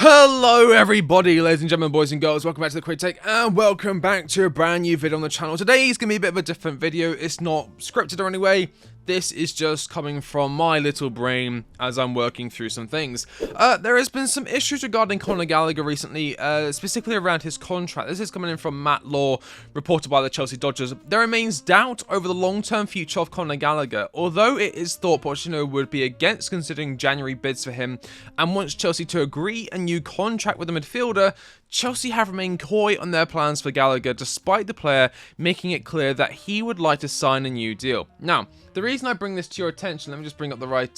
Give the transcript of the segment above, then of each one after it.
Hello everybody, ladies and gentlemen, boys and girls, welcome back to the Quick Take and welcome back to a brand new video on the channel. Today is going to be a bit of a different video. It's not scripted or anyway. This is just coming from my little brain as I'm working through some things. There has been some issues regarding Conor Gallagher recently, specifically around his contract. This is coming in from Matt Law, reported by the Chelsea Dodgers. There remains doubt over the long-term future of Conor Gallagher, although it is thought Pochettino would be against considering January bids for him and wants Chelsea to agree a new contract with the midfielder. Chelsea have remained coy on their plans for Gallagher, despite the player making it clear that he would like to sign a new deal. Now, the reason I bring this to your attention, let me just bring up the right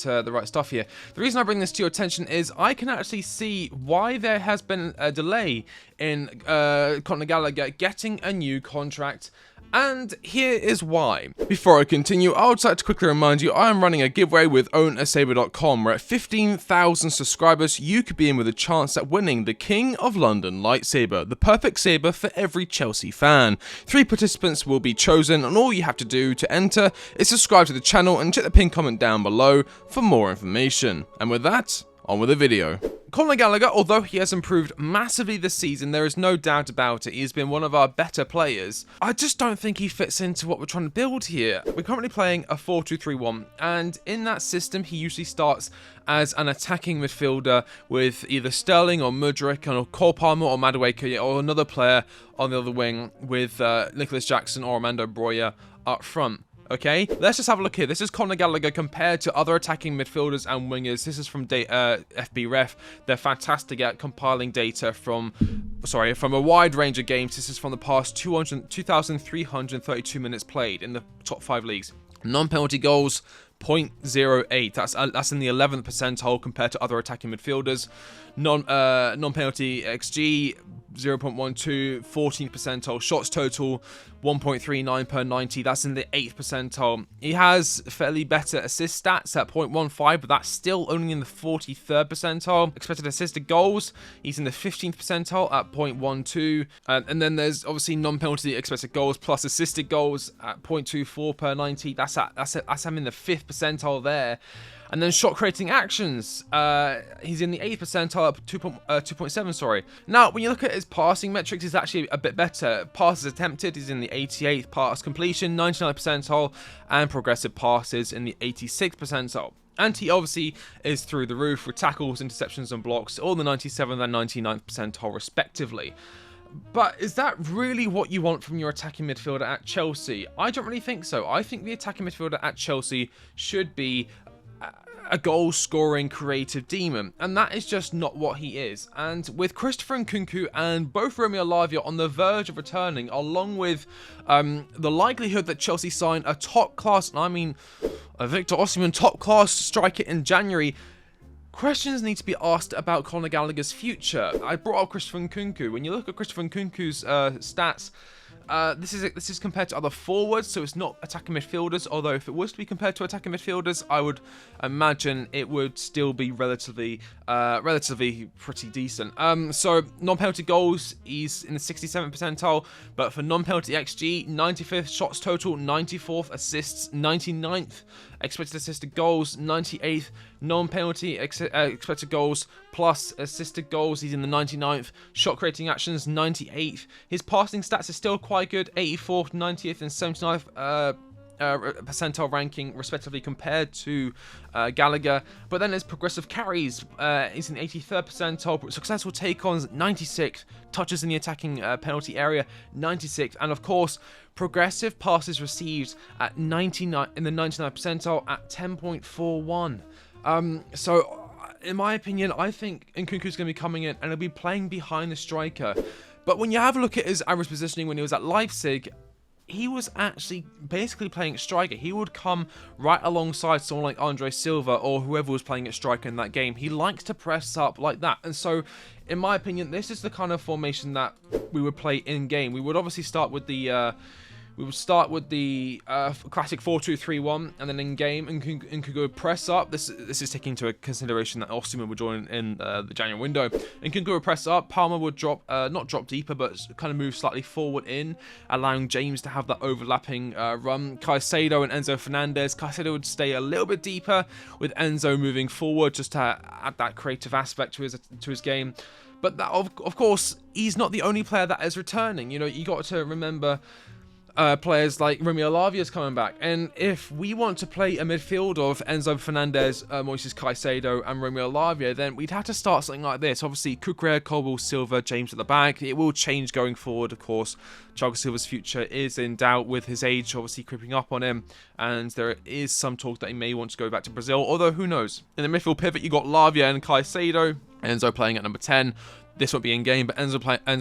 stuff here. The reason I bring this to your attention is I can actually see why there has been a delay in Conor Gallagher getting a new contract. And here is why. Before I continue, I would like to quickly remind you I am running a giveaway with OwnASaber.com where at 15,000 subscribers you could be in with a chance at winning the King of London lightsaber, the perfect saber for every Chelsea fan. 3 participants will be chosen and all you have to do to enter is subscribe to the channel and check the pinned comment down below for more information. And with that, on with the video. Conor Gallagher, although he has improved massively this season, there is no doubt about it, he has been one of our better players. I just don't think he fits into what we're trying to build here. We're currently playing a 4-2-3-1, and in that system he usually starts as an attacking midfielder with either Sterling or Mudryk or Cole Palmer or Madueke or another player on the other wing with Nicholas Jackson or Armando Broja up front. Okay, let's just have a look here. This is Conor Gallagher compared to other attacking midfielders and wingers. This is from FBref. They're fantastic at compiling data from a wide range of games. This is from the past 2,332 minutes played in the top 5 leagues. Non-penalty goals, 0.08. That's in the 11th percentile compared to other attacking midfielders. Non-penalty XG, 0.12, 14th percentile. Shots total, 1.39 per 90. That's in the 8th percentile. He has fairly better assist stats at 0.15, but that's still only in the 43rd percentile. Expected assisted goals, he's in the 15th percentile at 0.12. And then there's obviously non-penalty expected goals plus assisted goals at 0.24 per 90. That's him in the 5th percentile there. And then shot creating actions, he's in the 8th percentile at 2.7, sorry. Now, when you look at his passing metrics, he's actually a bit better. Passes attempted, he's in the 88th, pass completion, 99th percentile, and progressive passes in the 86th percentile. And he obviously is through the roof with tackles, interceptions, and blocks, all the 97th and 99th percentile respectively. But is that really what you want from your attacking midfielder at Chelsea? I don't really think so. I think the attacking midfielder at Chelsea should be a goal-scoring creative demon, and that is just not what he is. And with Christopher Nkunku and both Romeo Lavia on the verge of returning, along with the likelihood that Chelsea sign a top-class, and I mean a Victor Osimhen top-class striker in January, questions need to be asked about Conor Gallagher's future. I brought up Christopher Nkunku. When you look at Christopher Nkunku's stats, this is compared to other forwards, so it's not attacking midfielders, although if it was to be compared to attacking midfielders, I would imagine it would still be relatively pretty decent. So non-penalty goals, he's in the 67th percentile, but for non-penalty XG, 95th, shots total, 94th, assists, 99th, expected assisted goals, 98th, non-penalty expected goals plus assisted goals, he's in the 99th, shot creating actions, 98th. His passing stats are still quite good, 84th, 90th, and 79th percentile ranking respectively compared to Gallagher. But then there's progressive carries, he's in the 83rd percentile, successful take-ons, 96th, touches in the attacking penalty area, 96th, and of course progressive passes received at 99 in the 99th percentile at 10.41. So in my opinion, I think Nkunku's going to be coming in and he'll be playing behind the striker. But when you have a look at his average positioning when he was at Leipzig, he was actually basically playing at striker. He would come right alongside someone like Andre Silva or whoever was playing at striker in that game. He likes to press up like that. And so, in my opinion, this is the kind of formation that we would play in-game. We would obviously start with the We would start with the classic 4-2-3-1, and then in game, Nkunku would press up. This is taking into consideration that Osimhen would join in the January window. Nkunku would press up. Palmer would drop, not drop deeper, but kind of move slightly forward in, allowing James to have that overlapping run. Caicedo and Enzo Fernandez. Caicedo would stay a little bit deeper, with Enzo moving forward just to add that creative aspect to his game. But that, of course, he's not the only player that is returning. You know, you got to remember players like Romeo Lavia is coming back. And if we want to play a midfield of Enzo Fernandez, Moises Caicedo, and Romeo Lavia, then we'd have to start something like this. Obviously, Cucurella, Colwill, Silva, James at the back. It will change going forward, of course. Thiago Silva's future is in doubt with his age obviously creeping up on him, and there is some talk that he may want to go back to Brazil, although who knows. In the midfield pivot, you got Lavia and Caicedo. Enzo playing at number 10. This won't be in game, but Enzo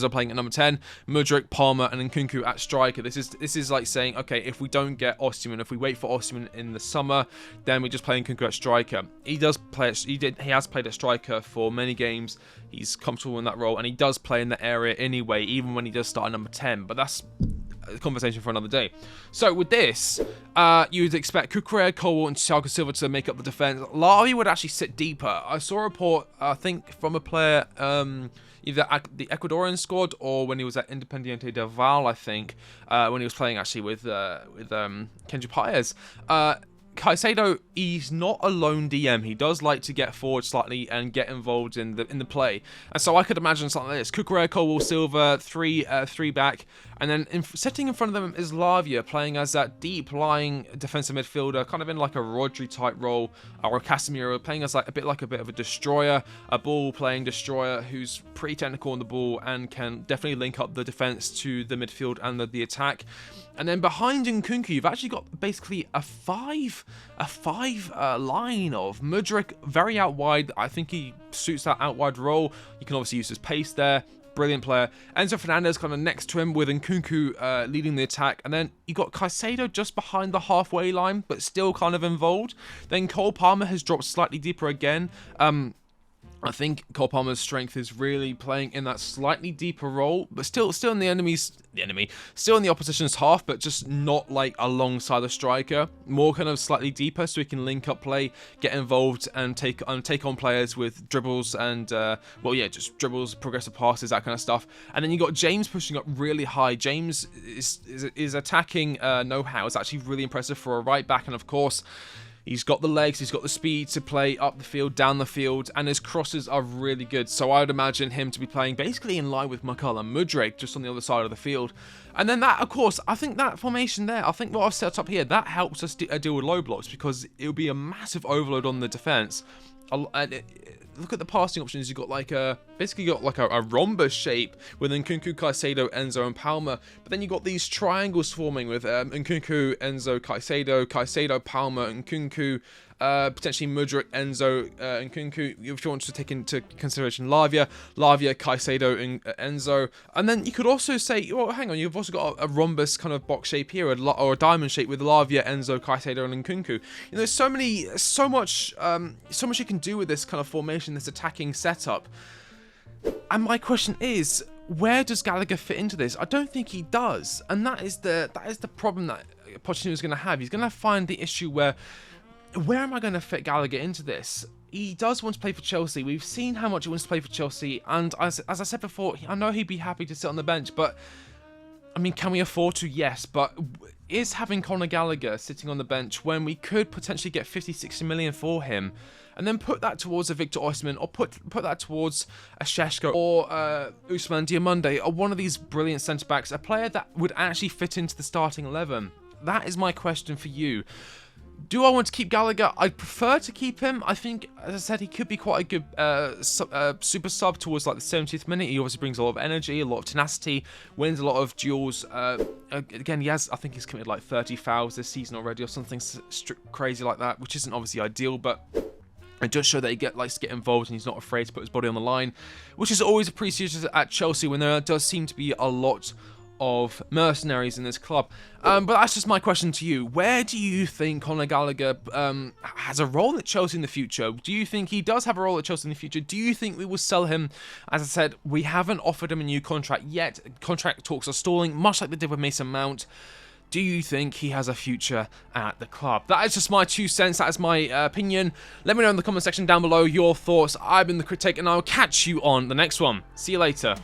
playing at number 10. Mudryk, Palmer, and Nkunku at striker. This is like saying, okay, if we don't get Osimhen, if we wait for Osimhen in the summer, then we just play Nkunku at striker. He has played at striker for many games. He's comfortable in that role, and he does play in that area anyway, even when he does start at number 10. But that's a conversation for another day. So with this, you'd expect Cucurella, Colwill, and Thiago Silva to make up the defense. Lavia would actually sit deeper. I saw a report, I think, from a player, either at the Ecuadorian squad or when he was at Independiente del Valle, I think, when he was playing actually with Kenji Paez. Caicedo, he's not a lone DM. He does like to get forward slightly and get involved in the play. And so I could imagine something like this. Cucurella, Colwill, Silva, three back. And then sitting in front of them is Lavia, playing as that deep-lying defensive midfielder, kind of in like a Rodri-type role, or Casemiro, playing as like a bit of a destroyer, a ball-playing destroyer who's pretty technical on the ball and can definitely link up the defense to the midfield and the attack. And then behind Nkunku, you've actually got basically a five line of Mudryk very out wide. I think he suits that out wide role. You can obviously use his pace there. Brilliant player. Enzo Fernandez kind of next to him with Nkunku leading the attack. And then you got Caicedo just behind the halfway line, but still kind of involved. Then Cole Palmer has dropped slightly deeper again. I think Cole Palmer's strength is really playing in that slightly deeper role, but still in still in the opposition's half, but just not like alongside the striker. More kind of slightly deeper, so he can link up play, get involved, and take on players with dribbles and just dribbles, progressive passes, that kind of stuff. And then you got James pushing up really high. James is attacking know-how. It's actually really impressive for a right back, and of course, he's got the legs, he's got the speed to play up the field, down the field, and his crosses are really good. So I would imagine him to be playing basically in line with Makala Mudryk, just on the other side of the field. And then that, of course, I think that formation there, I think what I've set up here, that helps us deal with low blocks, because it would be a massive overload on the defense. Look at the passing options. You've got basically got a rhombus shape with Nkunku, Caicedo, Enzo, and Palmer. But then you've got these triangles forming with Nkunku, Enzo, Caicedo, Palmer, Nkunku, potentially Mudryk, Enzo, Nkunku. If you want to take into consideration Lavia, Caicedo, and Enzo. And then you could also say, well, hang on, you've also got a rhombus kind of box shape here, or a diamond shape with Lavia, Enzo, Caicedo, and Nkunku. You know, there's so much you can do with this kind of formation, this attacking setup. And my question is, where does Gallagher fit into this? I don't think he does, and that is the problem that Pochettino is going to have. He's going to find the issue where am I going to fit Gallagher into this? He does want to play for Chelsea. We've seen how much he wants to play for Chelsea, and as I said before, I know he'd be happy to sit on the bench, but I mean, can we afford to? Yes, but is having Conor Gallagher sitting on the bench when we could potentially get 50-60 million for him, and then put that towards a Victor Osimhen, or put that towards a Šeško, or Ousmane Diomande, or one of these brilliant centre-backs, a player that would actually fit into the starting 11? That is my question for you. Do I want to keep Gallagher? I'd prefer to keep him. I think, as I said, he could be quite a good super sub towards like the 70th minute. He obviously brings a lot of energy, a lot of tenacity, wins a lot of duels. Again, I think he's committed like 30 fouls this season already, or something crazy like that, which isn't obviously ideal, but it does show that he likes to get involved and he's not afraid to put his body on the line, which is always appreciated at Chelsea when there does seem to be a lot of mercenaries in this club. But that's just my question to you. Where do you think Conor Gallagher has a role at Chelsea in the future? Do you think he does have a role at Chelsea in the future? Do you think we will sell him? As I said, we haven't offered him a new contract yet. Contract talks are stalling, much like they did with Mason Mount. Do you think he has a future at the club? That is just my 2 cents. That is my opinion. Let me know in the comment section down below your thoughts. I've been the Quick Take, and I'll catch you on the next one. See you later.